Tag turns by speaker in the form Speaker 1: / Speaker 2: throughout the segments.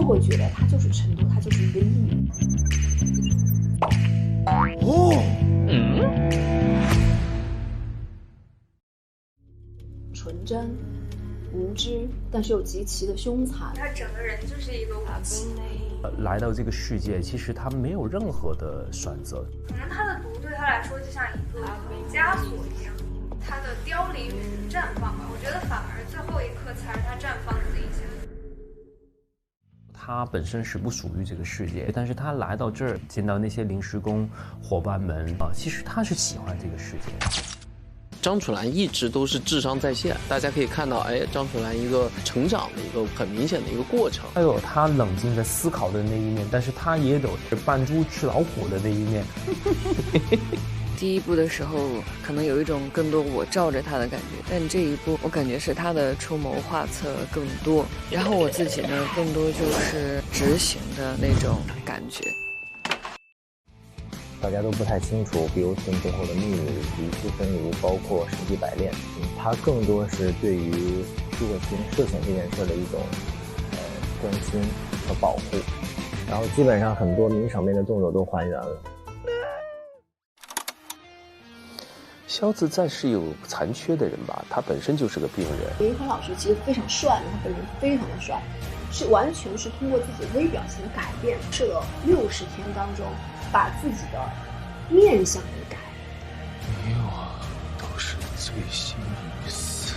Speaker 1: 会觉得它就是成都，它就是一个艺人。纯真、无知，但是又极其的凶残。
Speaker 2: 他整个人就是一个武器。
Speaker 3: 来到这个世界，其实他没有任何的选择。
Speaker 2: 可能他的毒对他来说就像一个枷锁一样，他的凋零与绽放吧，我觉得反而最后一刻才是他绽放的那一下。
Speaker 3: 他本身是不属于这个世界，但是他来到这儿，见到那些临时工伙伴们啊，其实他是喜欢这个世界。
Speaker 4: 张楚岚一直都是智商在线，大家可以看到，张楚岚一个成长的一个很明显的一个过程。
Speaker 3: 他有他冷静的思考的那一面，但是他也有扮猪吃老虎的那一面。
Speaker 5: 第一部的时候，可能有一种更多我罩着他的感觉，但这一部我感觉是他的出谋划策更多，然后我自己呢，更多就是执行的那种感觉。
Speaker 6: 大家都不太清楚碧欧村背后的秘密以及出身如包括神机百炼，它更多是对于诸葛青涉险这件事的一种关心和保护，然后基本上很多名场面的动作都还原了。
Speaker 4: 萧自在是有残缺的人吧，他本身就是个病人。
Speaker 1: 林恒老师其实非常帅，他本人非常的帅，是完全是通过自己微表情改变，试了60天当中，把自己的面相给改。
Speaker 7: 你我都是醉心于死、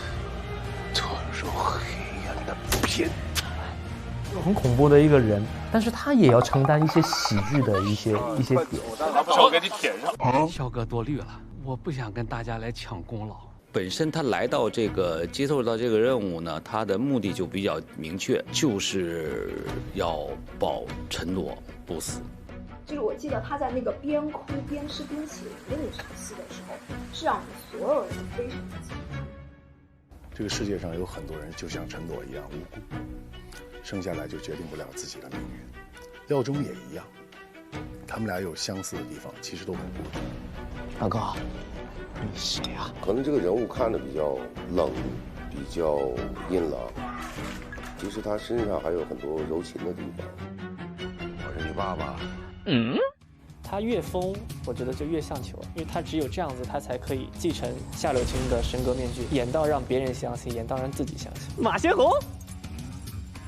Speaker 7: 钻入黑暗的变态。
Speaker 3: 很恐怖的一个人，但是他也要承担一些喜剧的一些点。
Speaker 7: 手给你舔上。
Speaker 8: 肖哥多虑了，我不想跟大家来抢功劳。
Speaker 9: 本身他来到这个接受到这个任务呢，他的目的就比较明确，就是要保陈朵不死。
Speaker 1: 就是我记得他在那个边哭边吃冰淇淋的那场戏的时候，是让我们所有人都非常的惊讶。
Speaker 7: 这个世界上有很多人就像陈朵一样无辜，生下来就决定不了自己的命运。廖忠也一样，他们俩有相似的地方，其实都很孤独。
Speaker 8: 大哥，你谁啊？
Speaker 10: 可能这个人物看着比较冷，比较阴冷，其实他身上还有很多柔情的地方。
Speaker 7: 我是你爸爸。
Speaker 11: 他越疯，我觉得就越像球，因为他只有这样子，他才可以继承夏柳青的神格面具，演到让别人相信，演到让自己相信。马学红，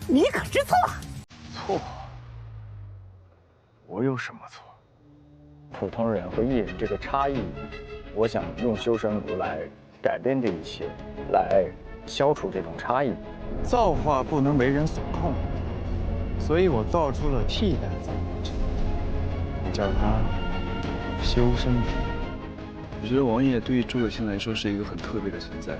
Speaker 11: 你可知错？
Speaker 7: 错？我有什么错？
Speaker 6: 普通人和艺人这个差异，我想用修身符来改变这一切，来消除这种差异。
Speaker 12: 造化不能为人所控，所以我造出了替代造物者，我叫他修身符。
Speaker 13: 我觉得王爷对于诸葛青来说是一个很特别的存在。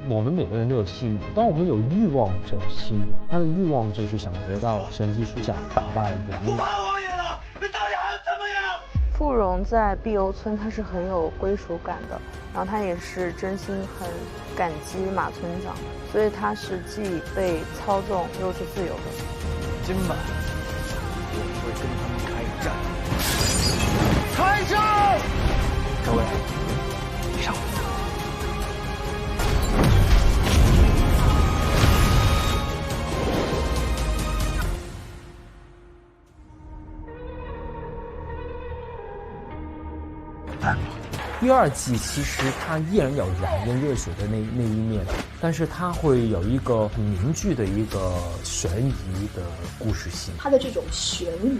Speaker 3: 我们每个人都有心，当我们有欲望者心，他的欲望就是想得到神机书下打败王爷。
Speaker 14: 不怕王爷了，你到底还要怎么样？
Speaker 5: 傅荣在碧欧村，他是很有归属感的，然后他也是真心很感激马村长，所以他是既被操纵又是自由的。
Speaker 12: 今晚我会跟他们开战。
Speaker 14: 开战！
Speaker 12: 各位，上！
Speaker 3: 第二季其实它依然有燃人热血的那一面，但是它会有一个很凝聚的一个悬疑的故事性。
Speaker 1: 它的这种悬疑，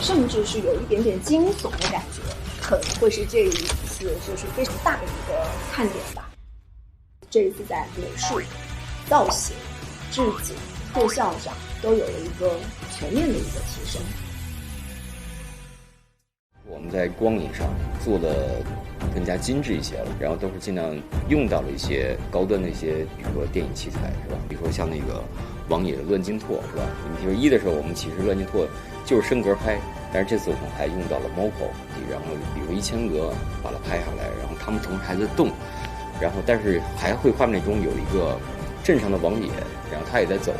Speaker 1: 甚至是有一点点惊悚的感觉，可能会是这一次就是非常大的一个看点吧。这一次在美术、造型、制景、特效上都有了一个全面的一个提升。
Speaker 9: 我们在光影上做的更加精致一些了，然后都是尽量用到了一些高端的一些，比如说电影器材，是吧？比如说像那个王野的乱金拓，是吧？你比如一的时候，我们其实乱金拓就是升格拍，但是这次我们还用到了 MOPO， 然后比如1000格把它拍下来，然后他们同时还在动，然后但是还绘画面中有一个正常的王野，然后他也在走。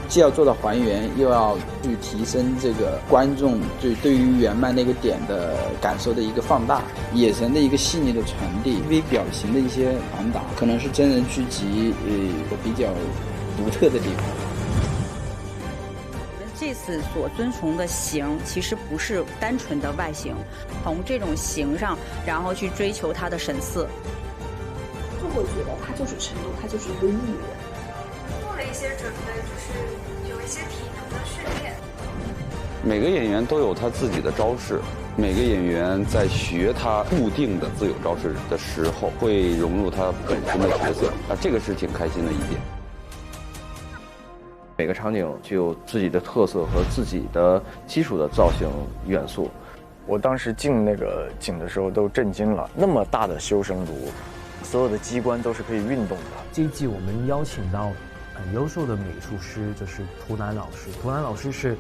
Speaker 15: 既要做到还原，又要去提升这个观众对于原漫那个点的感受的一个放大，眼神的一个细腻的传递，微表情的一些传达，可能是真人剧集比较独特的地方。
Speaker 16: 这次所遵从的形其实不是单纯的外形，从这种形上，然后去追求它的神似。
Speaker 1: 就会觉得他就是成都，他就是一个艺人。
Speaker 2: 做了一些准备，就是有一些体能的训练。
Speaker 13: 每个演员都有他自己的招式，每个演员在学他固定的自有招式的时候，会融入他本身的角色，这个是挺开心的一点。
Speaker 17: 每个场景具有自己的特色和自己的基础的造型元素。
Speaker 12: 我当时进那个景的时候都震惊了，那么大的修身炉，所有的机关都是可以运动的。
Speaker 3: 这一季我们邀请到很优秀的美术师，就是涂南老师。涂南老师是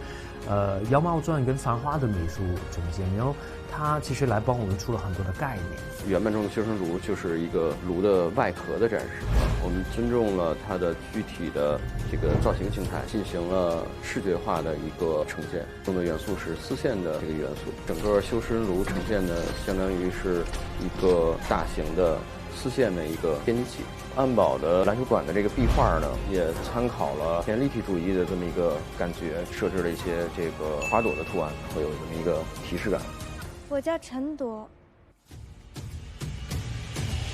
Speaker 3: 《妖猫传》跟《繁花》的美术总监，然后他其实来帮我们出了很多的概念。
Speaker 17: 原漫中的修身炉就是一个炉的外壳的展示，我们尊重了它的具体的这个造型形态，进行了视觉化的一个呈现。用的元素是丝线的这个元素，整个修身炉呈现的相当于是一个大型的丝线的一个编辑器。安保的篮球馆的这个壁画呢，也参考了偏立体主义的这么一个感觉，设置了一些这个花朵的图案，会有这么一个提示感。
Speaker 18: 我叫陈朵。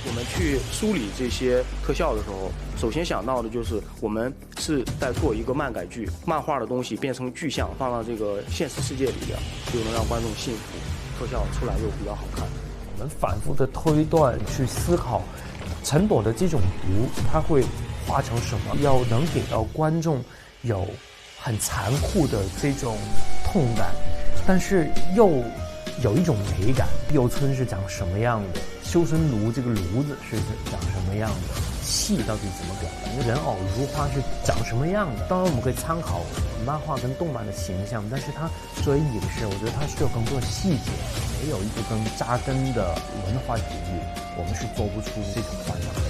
Speaker 19: 我们去梳理这些特效的时候，首先想到的就是我们是在做一个漫改剧，漫画的东西变成具象，放到这个现实世界里边，就能让观众信服，特效出来又比较好看。
Speaker 3: 我们反复的推断去思考，陈朵的这种毒，它会画成什么？要能给到观众有很残酷的这种痛感，但是又有一种美感。幽村是长什么样的？修身炉这个炉子是长什么样的？戏到底怎么表达？人偶如花是长什么样的？当然我们可以参考漫画跟动漫的形象，但是它作为影视，我觉得它需要更多的细节，没有一个更扎根的文化底蕴，我们是做不出这种观赏类。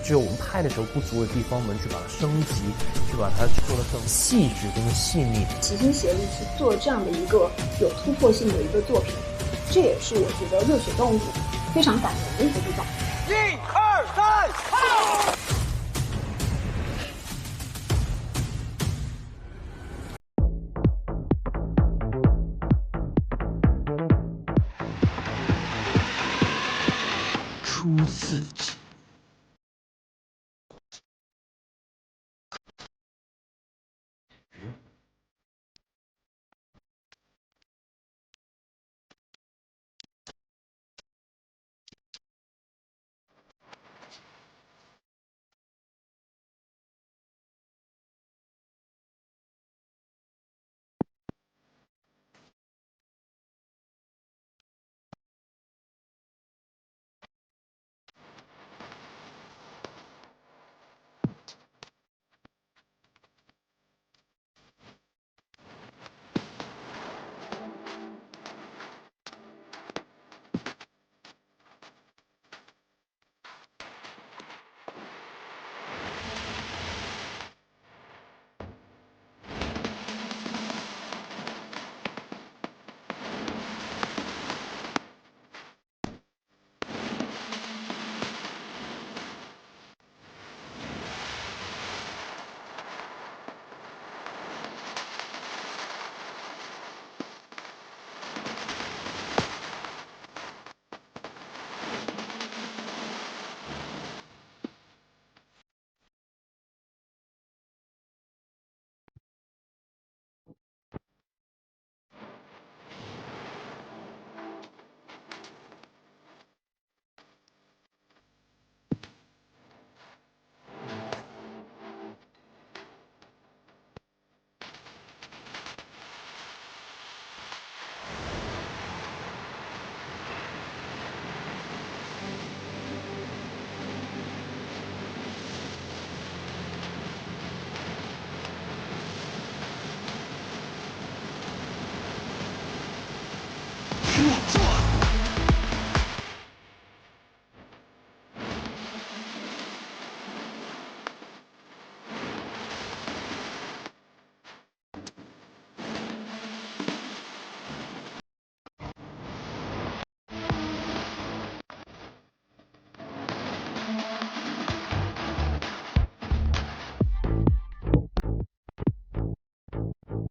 Speaker 3: 只有我们拍的时候不足的地方，我们去把它升级，去把它做得更细致、更细腻，
Speaker 1: 齐心协力去做这样的一个有突破性的一个作品，这也是我觉得热血动物非常感人的一个地方。